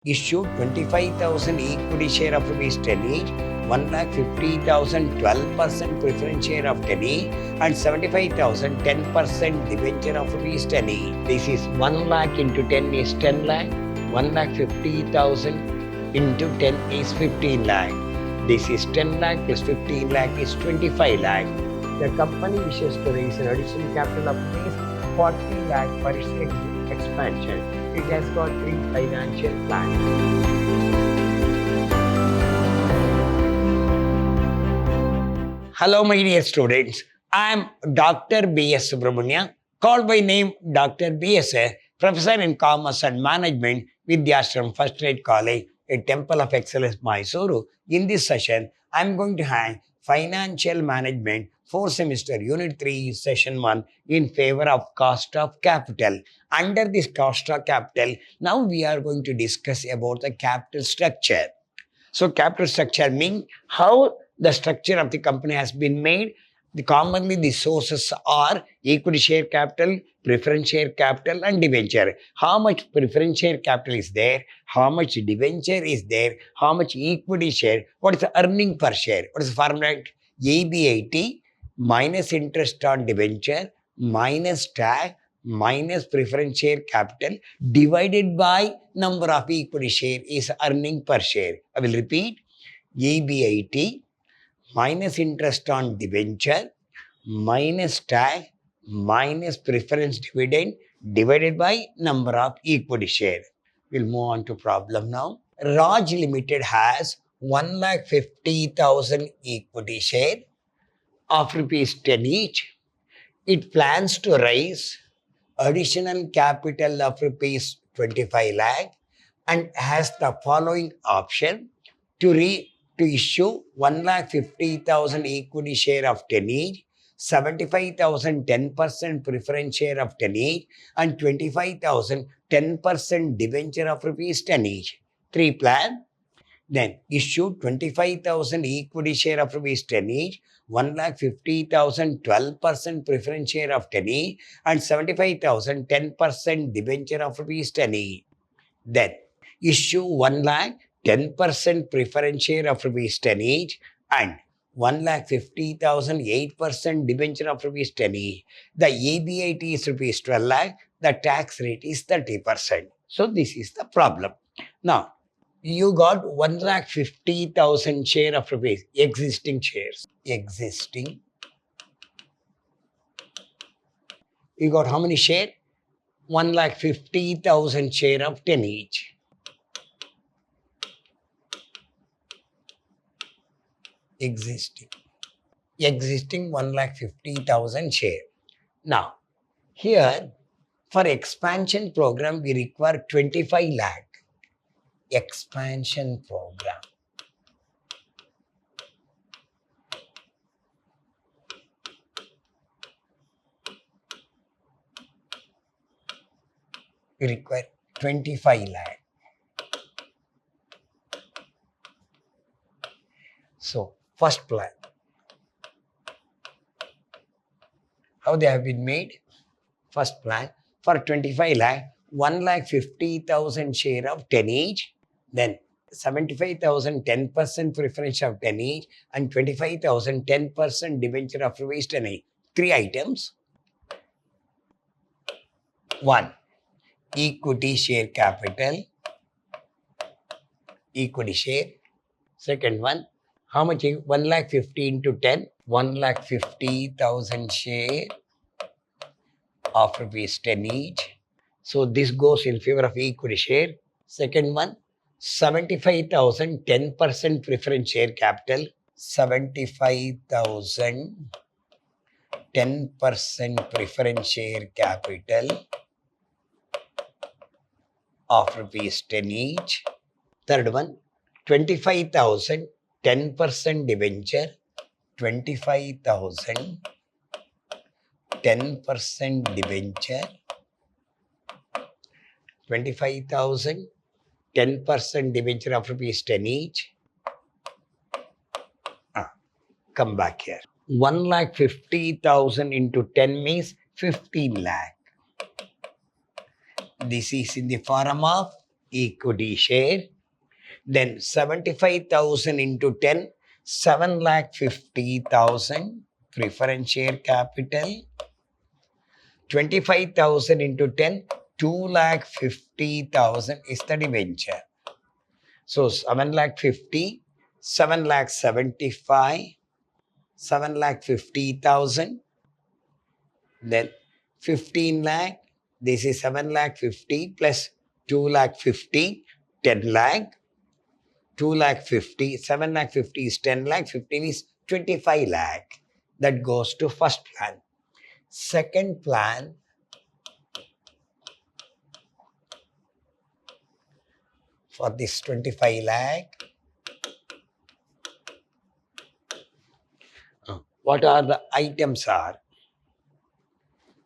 Issue 25,000 equity share of rupees 10 each, 1,50,000 12% preference share of 10 each, and 75,000 10% debenture of rupees 10 each. This is 1 lakh into 10 is 10 lakh, 1,50,000 into 10 is 15 lakh. This is 10 lakh plus 15 lakh is 25 lakh. The company wishes to raise an additional capital of rupees 40 lakh for its expansion. It has got 3 financial plans. Hello, my dear students. I am Dr. B.S. Subramania, called by name Dr. B.S., Professor in Commerce and Management, Vidhyaashram First Grade College, a Temple of Excellence, MYSURU. In this session, I am going to have Financial Management 4th semester Unit 3 Session 1 in favor of cost of capital. Under this cost of capital, now we are going to discuss about the capital structure. So capital structure means how the structure of the company has been made. Commonly the sources are equity share capital, preference share capital and debenture. How much preference share capital is there? How much debenture is there? How much equity share? What is the earning per share? What is the formula? EBIT minus interest on debenture minus tax minus preference share capital divided by number of equity share is earning per share. I will repeat. EBIT minus interest on debenture minus tax minus preference dividend divided by number of equity share. We'll move on to problem now. Raj Limited has 1,50,000 equity share of rupees 10 each. It plans to raise additional capital of rupees 25 lakh and has the following option to issue 1,50,000 equity share of 10 each, 75,000 10% preference share of 10 each, and 25,000 10% debenture of rupees 10 each. 3 plan. Then issue 25,000 equity share of rupees 10 each, 1,50,000 12% preference share of 10 each, and 75,000 10% debenture of rupees 10 each. Then issue 1 lakh 10% preference share of rupees 10 each and 1,50,000 8% debenture of rupees 10 each. The EBIT is rupees 12 lakh. The tax rate is 30%. So this is the problem. Now, you got 1,50,000 share of rupees, existing shares. Existing. You got how many share? 1,50,000 share of 10 each. Existing 1,50,000 share. Now, here for expansion program, we require 25 lakh. Expansion program. We require 25 lakh. So, first plan. How they have been made? First plan for 25 lakh, 1,50,000 share of 10 each. Then 75,000 10% preference of 10 each and 25,000 10% debenture of rupees 10 each. 3 items. 1. Equity share capital. Equity share. Second one. How much? 1,50,000 into 10. 1,50,000 share of rupees 10 each. So this goes in favor of equity share. Second one. 75,000 10% preference share capital. 75,000 10% preference share capital of rupees 10 each. Third one. 25,000 10% debenture. 25,000 10% debenture. 25,000 10% debenture of rupees 10 each. Come back here. 1,50,000 into 10 means 15 lakh. This is in the form of equity share. Then 75,000 into 10, 7,50,000 preference share capital. 25,000 into 10, 2,50,000 is the debenture. So 7,50,000, 7,75,000, 7,50,000. Then 15 lakh, this is 7,50,000 plus 2,50,000, 10 lakh. 2,50,000, 7,50,000 is 10 lakh, 15 is 25 lakh. That goes to first plan. Second plan, for this 25 lakh, what are the items are?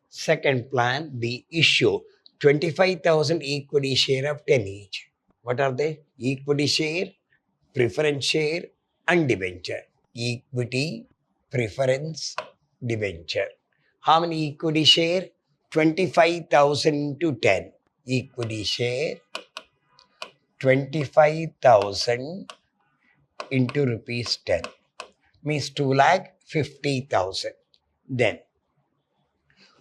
Second plan, the issue 25,000 equity share of 10 each. What are they? Equity share, preference share and debenture. Equity, preference, debenture. How many equity share? 25,000 into 10. Equity share, 25,000 into rupees 10. Means 2,50,000. Then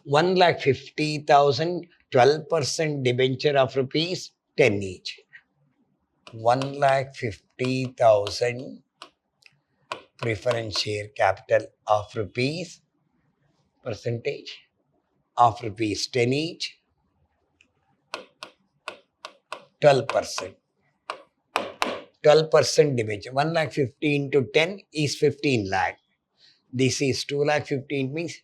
1,50,000, 12% debenture of rupees 10 each. 1,50,000 preference share capital of rupees, percentage of rupees 10 each, 12%. 12% debenture. 1,50,000 into 10 is 15 lakh. This is 2,50,000 means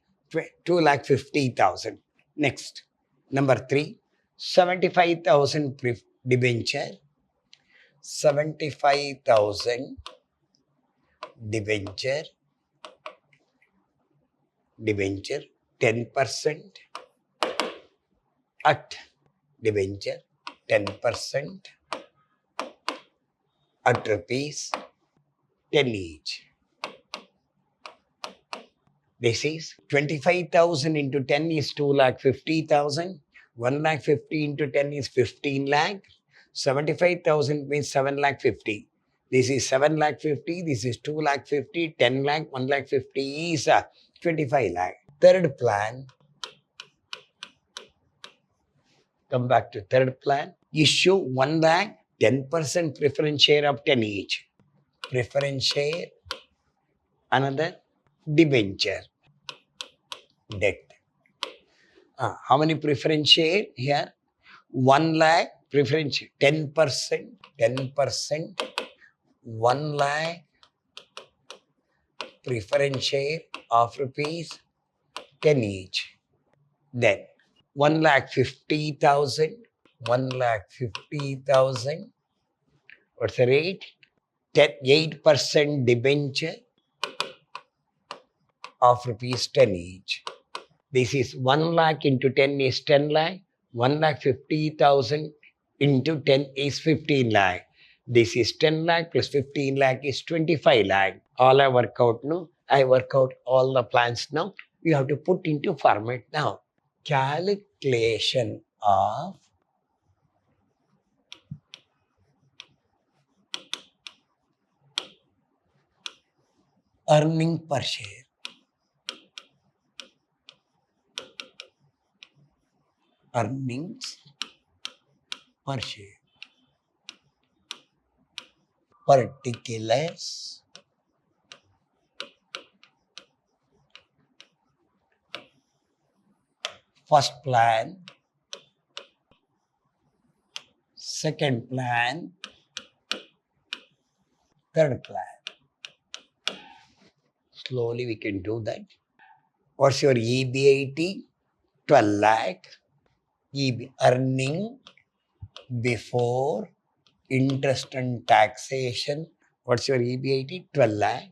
2,50,000. Next, number 3, 75,000 debenture. 75,000 debenture, 10% at debenture, 10% at rupees 10 each. This is 25,000 into 10 is 2,50,000. 1,50,000 into 10 is 15 lakh. 75,000 means 7,50,000. This is 7,50,000. This is 2,50,000. 10 lakh. 1,50,000 is 25 lakh. Third plan. Come back to third plan. Issue 1 lakh. 10% preference share of 10 each. Preference share. Another debenture. Debt. How many preference share here? 1 lakh preference 10%, 1 lakh preference share of rupees 10 each. Then 1,50,000, 1,50,000. What's the rate? 8% debenture of rupees 10 each. This is 1 lakh into 10 is 10 lakh. 1,50,000 into 10 is 15 lakh. This is 10 lakh plus 15 lakh is 25 lakh. All I work out now. I work out all the plans now. You have to put into format now. Calculation of earning per share. Earnings per share. Particulars. First plan. Second plan. Third plan. Slowly we can do that. What's your EBIT? 12 lakh. Earning before interest and taxation. What's your EBIT? 12 lakh.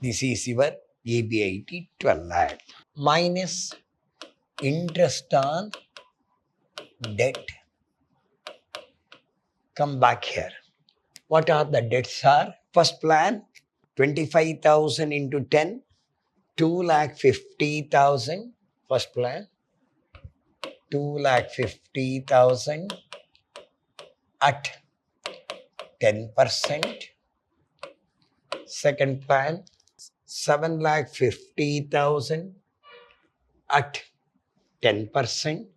This is your EBIT 12 lakh. Minus interest on debt Come back here. What are the debts are? First plan, 25,000 into 10, 2,50,000. First plan, 2,50,000 at 10%. Second plan, 7,50,000 at 10%.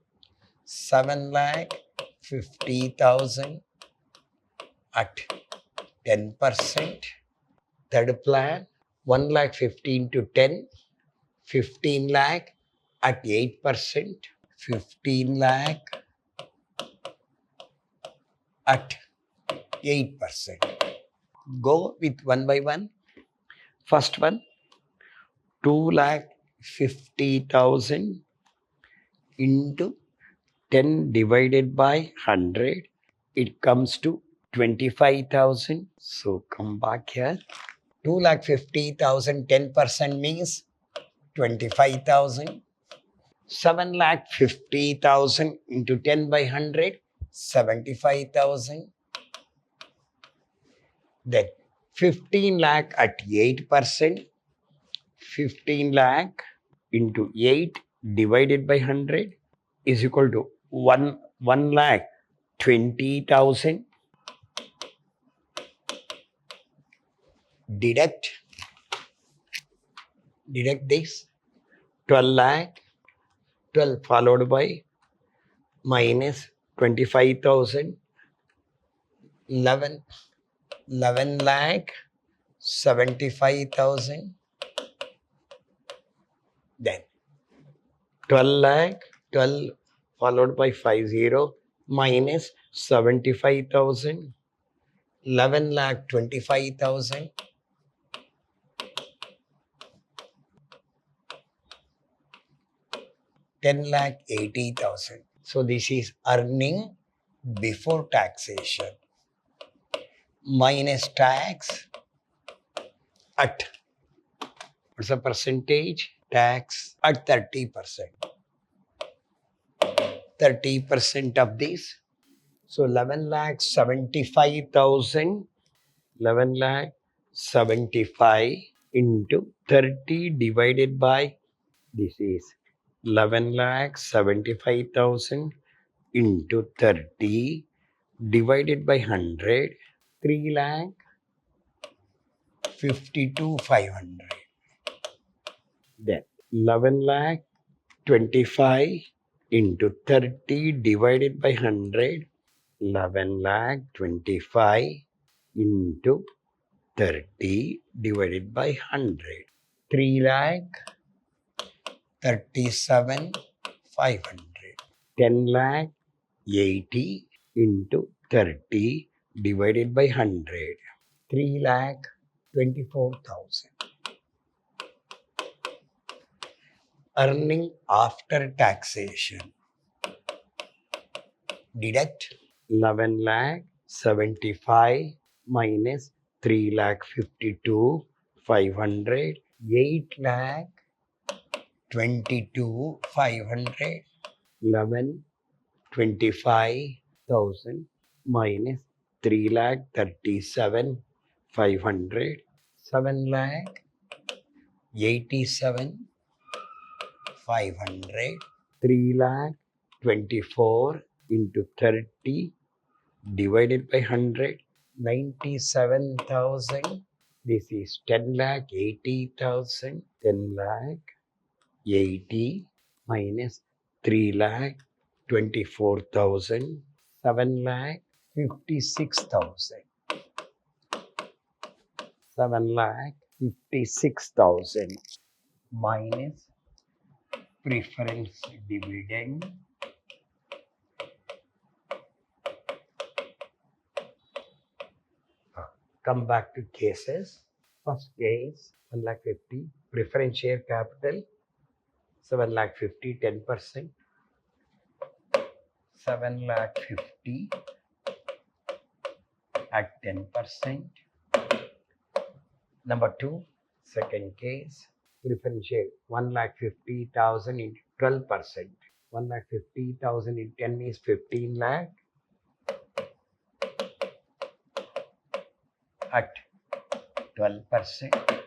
7,50,000 at 10%. Third plan, 1,50,000 into 10, 15 lakh at 8%. 15 lakh at 8%. Go with one by one. First one, 2,50,000 into 10 divided by 100. It comes to 25,000. So come back here. 2,50,000, 10% means 25,000. 7,50,000 into 10 by 100, 75,000. Then 15 lakh at 8%. 15 lakh into 8 divided by 100 is equal to 1 lakh 20,000. Deduct this, 12 lakh, 12 followed by minus 25,000, 11 lakh 75,000. Then 12 lakh, 12 followed by 50 minus 75,000, 11 lakh 25,000. 10 lakh 80,000. So this is earning before taxation minus tax at, what's the percentage? Tax at 30%. 30% of this. So 11 lakh 75,000. 11 lakh 75 into 30 divided by, this is 11 lakh 75,000 into 30 divided by 100, 3 lakh 52,500. Then 11 lakh 25 into 30 divided by 100, 11 lakh 25 into 30 divided by 100, 3 lakh 37,500. 10 lakh 80 into 30 divided by 100, 3 lakh 24,000. Earning after taxation. Deduct 11 lakh 75 minus 3 lakh 52,500, 8 lakh 22,500, 11 25,000 minus 3 lakh 37,500, 7 lakh 87,500, 3 lakh 24 into 30 divided by 100, 97,000. This is 10 lakh 80,000. 10 lakh 80 minus 3 lakh 24,000, 7 lakh 56,000. 7 lakh 56,000 minus preference dividend. Come back to cases. First case, 1 lakh 50, preference share capital, 7 lakh 50, 10%. 7 lakh 50 at 10%. Number 2, second case, preference share, 1 lakh 50,000 into 12%. 1 lakh 50,000 in 10 is 15 lakh. at 12%.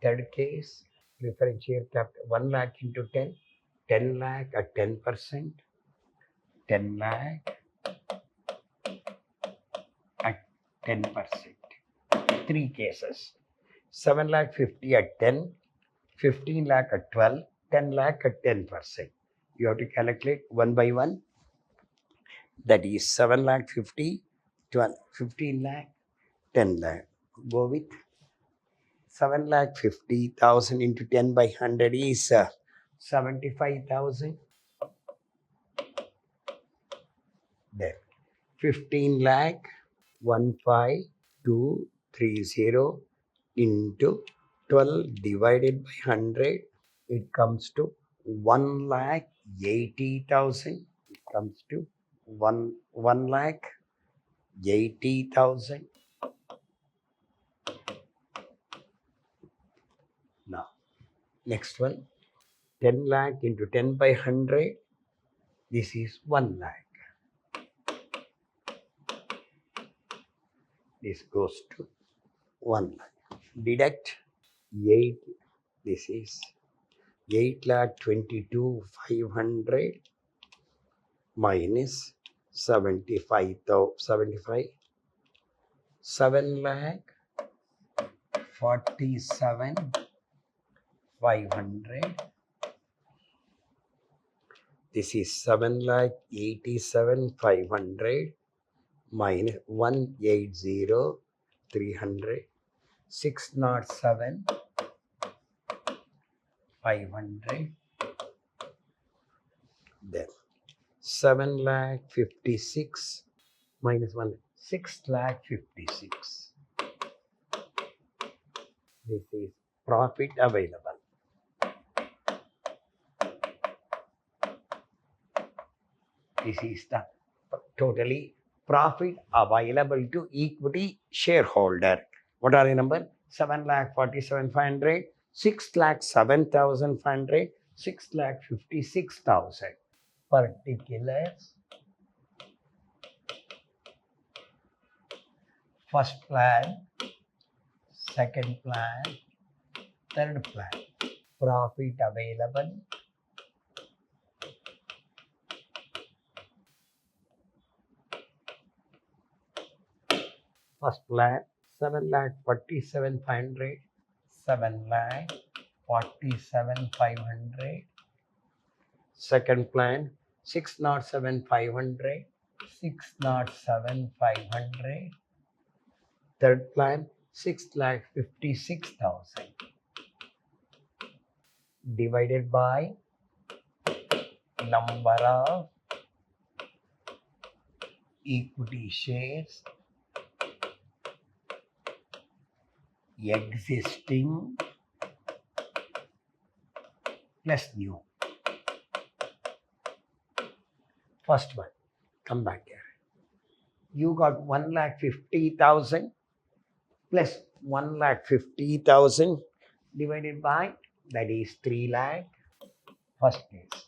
Third case, preference share capital 1 lakh into 10, 10 lakh at 10%, 10 lakh at 10%. Three cases, 7 lakh 50 at 10, 15 lakh at 12, 10 lakh at 10%. You have to calculate one by one. That is 7 lakh 50, 12, 15 lakh, 10 lakh. Go with 7 lakh 50,000 into 10 by 100 is 75,000. There. 15 lakh 15230 into 12 divided by 100. It comes to 1 lakh 80,000. It comes to 1 lakh 80,000. Now, next one, 10 lakh into 10 by 100. This is 1 lakh. This goes to 1 lakh. Deduct 8. This is 8 lakh 22,500 minus 75. 7 lakh 47,500. This is 7 lakh 87,500 minus 180,300. 607,500. Then 7 lakh 56 minus 1, 6 lakh 56. This is profit available. This is the totally profit available to equity shareholder. What are the number? 7 lakh 47,500, 6 lakh 7,500, 6 lakh 56,000. Particulars. First plan, second plan, third plan. Profit available. First plan, 7 lakh 47,500, 7 lakh 47,500. Second plan, 607,500, 607,500. Third plan, 6 lakh 56,000. Divided by number of equity shares existing plus new. First one, come back here. You got 1 lakh 50,000 plus 1 lakh 50,000 divided by, that is 3 lakh. First case.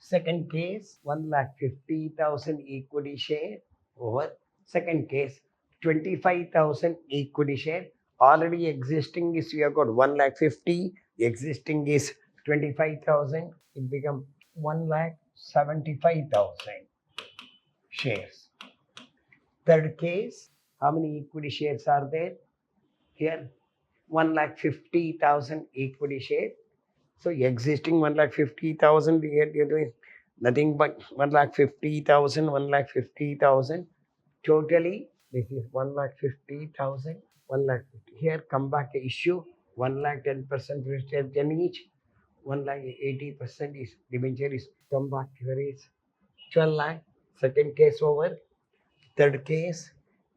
Second case, 1 lakh 50,000 equity share over. Second case, 25,000 equity share. Already existing is, we have got 1 lakh 50. Existing is 25,000. It becomes 1 lakh 75,000 shares. Third case, how many equity shares are there? Here, 1 lakh 50,000 equity share. So existing 1 lakh 50,000, you're doing nothing but 1 lakh 50,000, 1 lakh 50,000. Totally, this is 1 lakh 50,000, 1 lakh 50. Here, come back issue, 1 lakh 10% share 10 each. 1 lakh 80% is debenture is, come back here is 12 lakh. Second case over. Third case,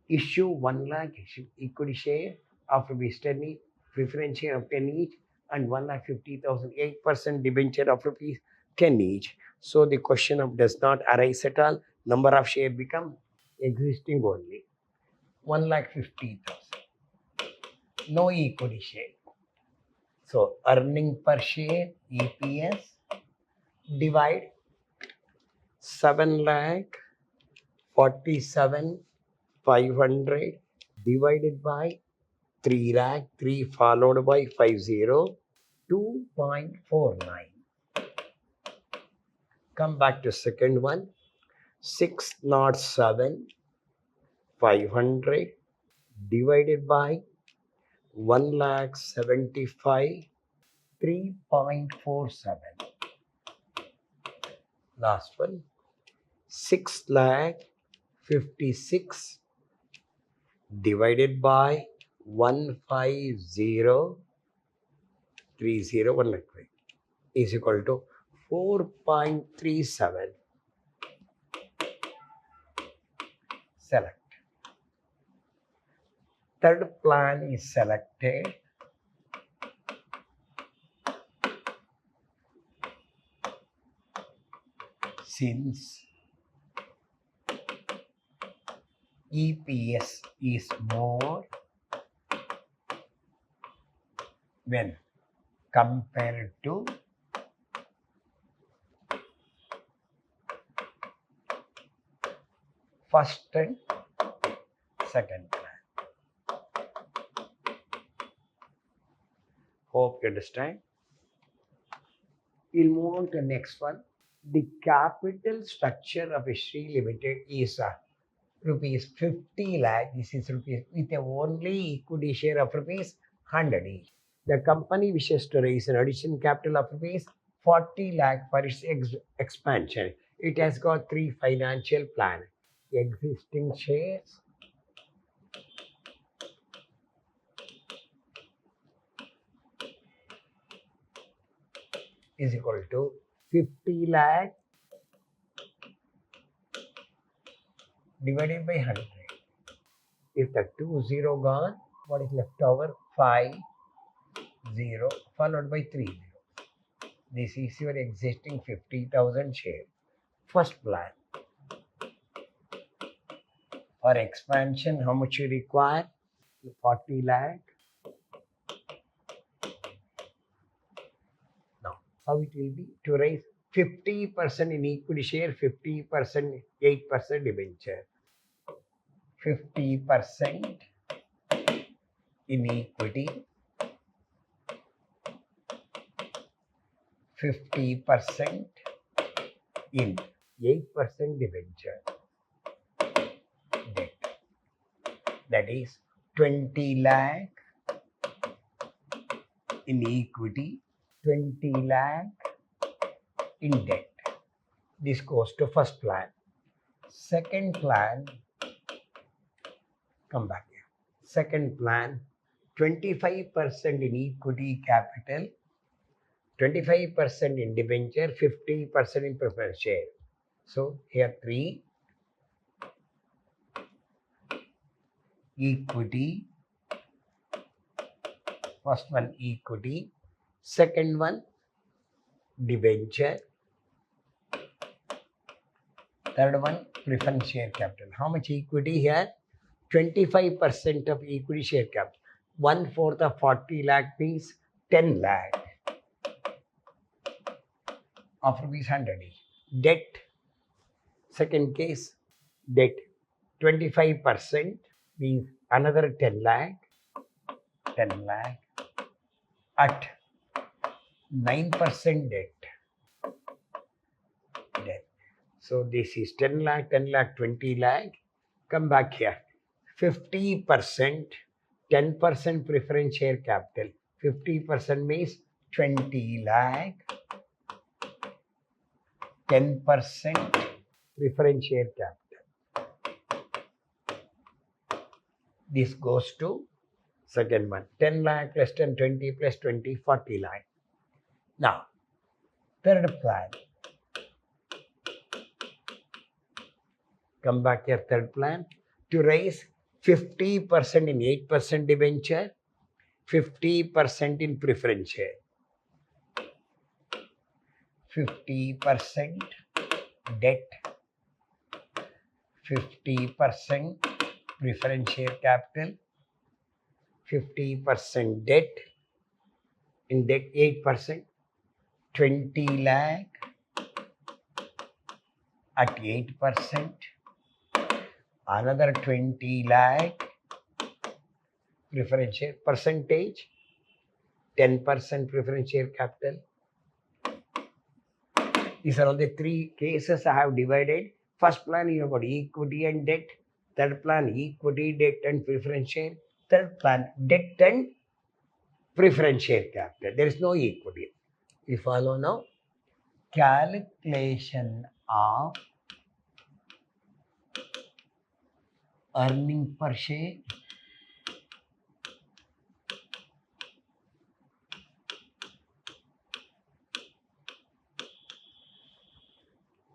issue 1 lakh equity share of rupees 10 preference share of 10 each, and 1 lakh 50,000, 8% debenture of rupees 10 each. So the question of does not arise at all. Number of share become existing only. 1 lakh 50,000. No equity share. So earning per share, EPS, divide 7 lakh 47,500 divided by 3 lakh, 3 followed by 50, 2.49. Come back to second one, 607, 500 divided by 1 lakh 75, 3.47. Last one, 6 lakh 56 divided by 150,301 is equal to 4.37. Select. Third plan is selected. Since EPS is more when compared to first and second plan. Hope you understand. We'll move on to the next one. The capital structure of Sri Limited is rupees 50 lakh. This is rupees with a only equity share of rupees 100 each. The company wishes to raise an additional capital of rupees 40 lakh for its expansion. It has got 3 financial plans. Existing shares, is equal to 50 lakh divided by 100. If the 2 gone, what is left over? 5 0 followed by 3 0. This is your existing 50,000 share. First plan. For expansion, how much you require? 40 lakh. Now, how it will be? To raise 50% in equity share, 50%, 8% debenture. 50% in equity, 50% in 8% debenture. Debt. That is 20 lakh in equity, 20 lakh in debt. This goes to first plan. Second plan, come back here. Second plan, 25% in equity capital, 25% in debenture, 50% in preference share. So here 3 equity, first one equity, second one debenture, third one preference share capital. How much equity here? 25% of equity share capital. 1/4 of 40 lakh means 10 lakh of rupees 100 each. Debt, second case, debt 25% means another 10 lakh at 9% debt. So this is 10 lakh, 20 lakh. Come back here. 50%, 10% preference share capital. 50% means 20 lakh. 10% preference share capital. This goes to second one. 10 lakh plus 10, 20 plus 20, 40 lakh. Now, third plan. Come back here, third plan. To raise 50% in 8% debenture, 50% in preference share. 50% debt, 50% preference share capital, 50% debt, in debt 8%, 20 lakh at 8%, another 20 lakh preference share, percentage, 10% preference share capital. These are all the three cases I have divided. First plan you have got equity and debt. Third plan equity, debt and preference share. Third plan debt and preference share capital. There is no equity. We follow now. Calculation of earning per share,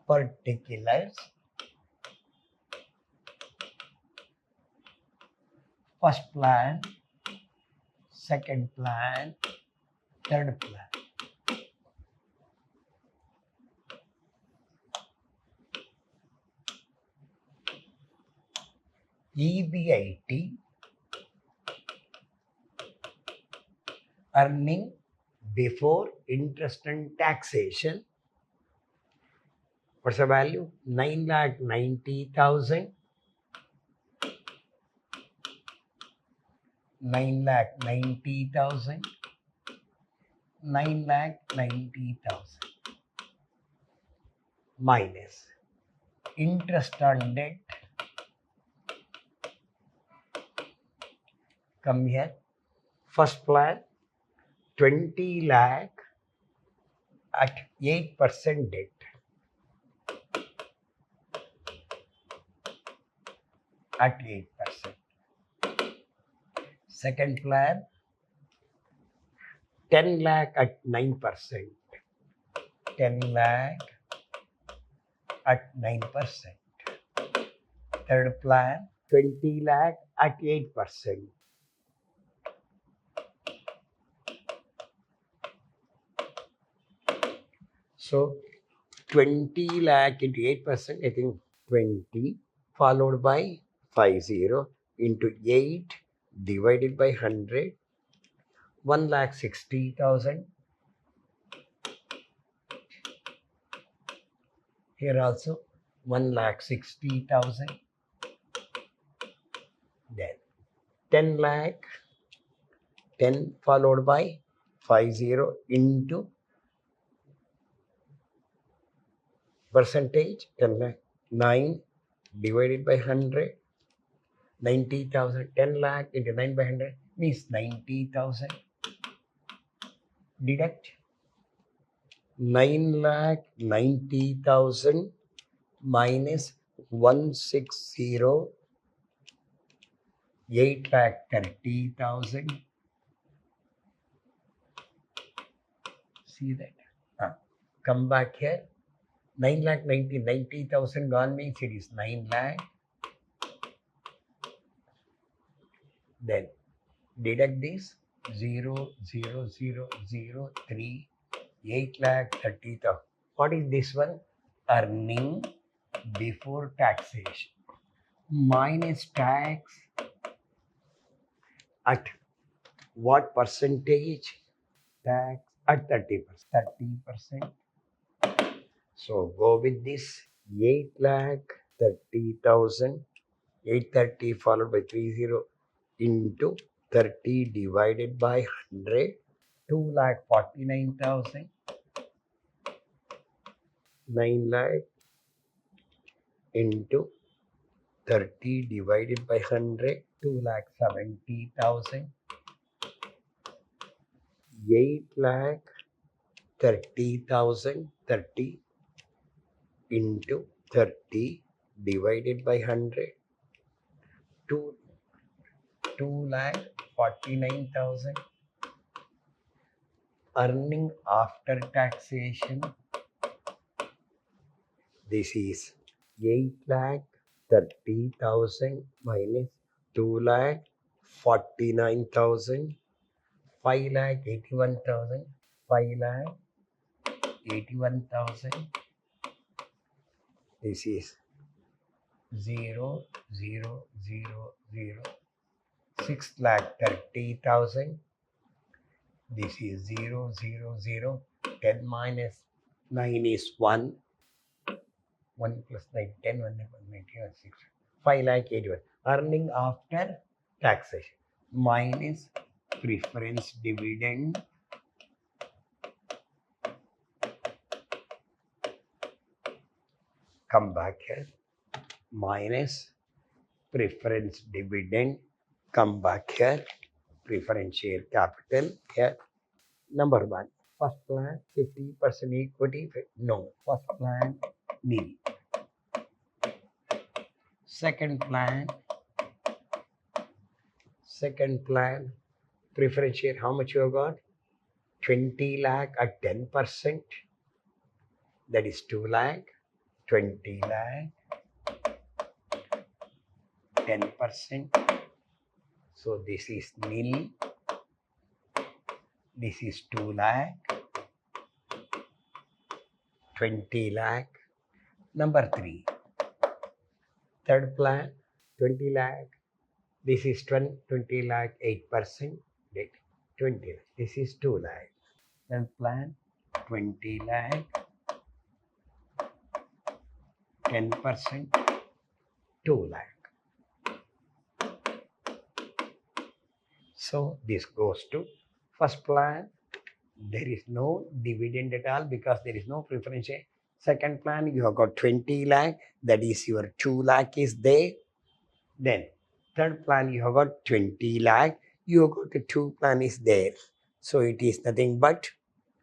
particulars. First plan, second plan, third plan. EBIT, earning before interest and taxation. What's the value? 9,90,000. 9,90,000. 9,90,000 minus interest on debt. Come here. First plan 20 lakh at 8% debt. At 8%. Second plan 10 lakh at 9%. 10 lakh at 9%. Third plan 20 lakh at 8%. So 20 lakh into 8%, I think 20 followed by 50 into 8 divided by 100, 1,60,000. Here also 1,60,000. Then 10 lakh, 10 followed by 50 into percentage, 10 lakh, 9 divided by 100, 90,000. 10 lakh into 9 by 100 means 90,000. Deduct 9,90,000 minus 160, 8,30,000. See that? Come back here. 9,90,000 gone means it is 9 lakh. Then deduct this 0,0003, 8,30,000. What is this one? Earning before taxation minus tax at what percentage? Tax at 30%. 30%. So go with this 8,30,000. 830 followed by 30 into 30 divided by 100, 2,49,000. 9 lakh into 30 divided by 100, 2,70,000. 8,30,000. 30 into 30 divided by 100, 2,49,000. Earning after taxation. This is 8,30,000 minus 2,49,000. 5,81,000. 5,81,000. This is 0,000. 6,30,000. This is 0,00. 10 minus 9 is 1. 1 plus 9, 10, 1, 9, 6. 5,81,000. Earning after taxation. minus preference dividend come back here minus preference dividend come back here preference share capital here. Number one, first plan 50% equity. No, first plan nil. Second plan preference share. How much you have got? 20 lakh at 10%. That is 2 lakh. 20 lakh 10%. So this is nil. This is 2 lakh. 20 lakh. Number 3. Third plan 20 lakh. This is 20 lakh 8%. 20 lakh. This is 2 lakh. Then plan 20 lakh 10% 2 lakh. So this goes to first plan. There is no dividend at all because there is no preference share. Second plan, you have got 20 lakh. That is your 2 lakh is there. Then third plan, you have got 20 lakh. You have got the 2 plan is there. So it is nothing but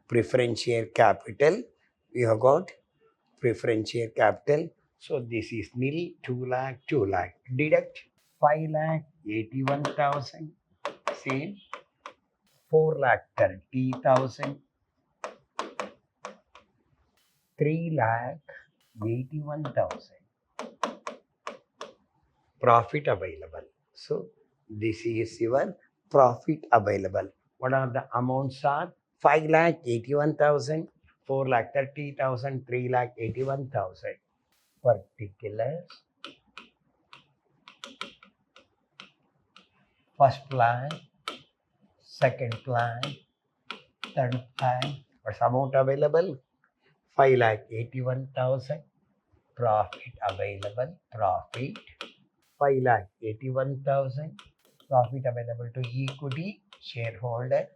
preference share capital. You have got preference share capital. So this is nil, 2 lakh, 2 lakh. Deduct 5 lakh 81,000. Same. 4 lakh 30,000. 3 lakh 81,000. Profit available. So this is your profit available. What are the amounts are? 5 lakh 81,000, 4 lakh 30,000, 3 lakh 81,000. Particulars. First plan, second plan, third plan. What's amount available? 5 lakh 81,000. Profit available. Profit 5 lakh 81,000. Profit available to equity shareholder.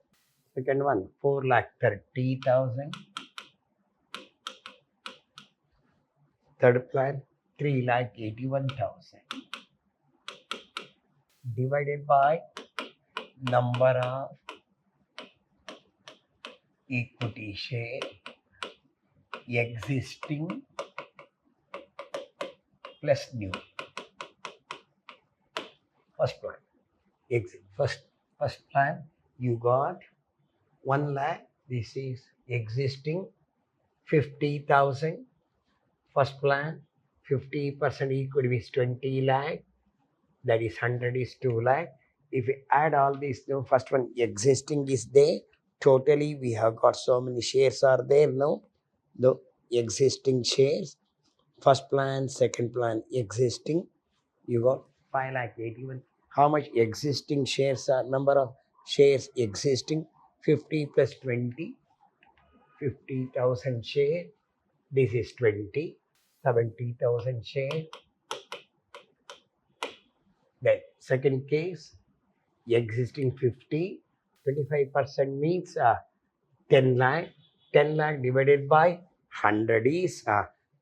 Second one 4 lakh 30,000. Third plan 3 lakh 81,000. Divided by number of equity share existing plus new. First plan. First plan you got 1 lakh. This is existing 50,000. First plan 50% equity is 20 lakh. That is 100 is 2 lakh. If we add all these, no, first one existing is there. Totally we have got so many shares are there. No, the existing shares. First plan, second plan existing. You got 5 lakh 81. How much existing shares are? Number of shares existing 50 plus 20. 50,000 share. This is 20. 70,000 share. Then second case, existing 50, 25% means 10 lakh. 10 lakh divided by 100 is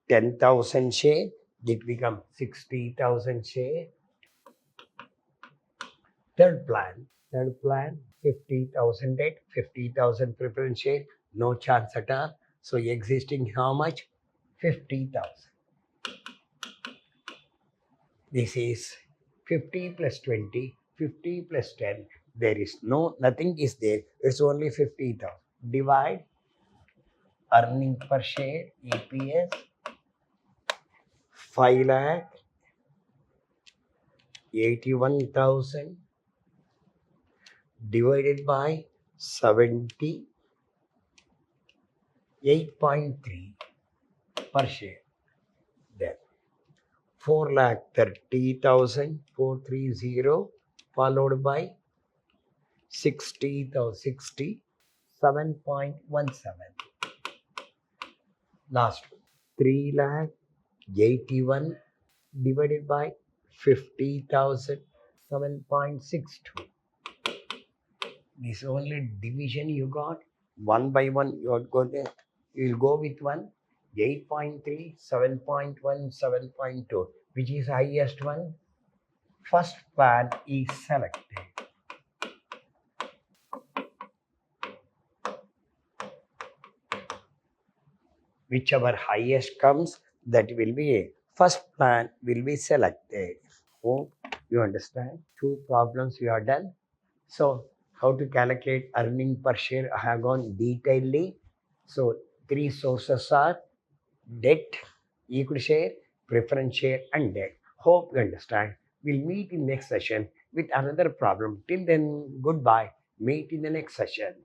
10,000 share. It becomes 60,000 share. Third plan, 50,000 debt, 50,000 preference share, no chance at all. So existing how much? 50,000. This is 50 plus 20, 50 plus 10. There is nothing is there. It's only 50,000. Divide earning per share, EPS, 5 lakh 81,000 divided by 70, 8.3 per share. Then 4 lakh 30,000, 430 followed by 60,000, 67.17. Last 3 lakh 81 divided by 50,000, 7.62. This only division you got. One by one, you'll go with one. 8.3, 7.1, 7.2. Which is highest one? First plan is selected. Whichever highest comes, that will be a first plan will be selected. Hope you understand. Two problems we are done. So how to calculate earning per share, I have gone detailedly. So three sources are debt, equity share, preference share, and debt. Hope you understand. We'll meet in next session with another problem. Till then, goodbye. Meet in the next session.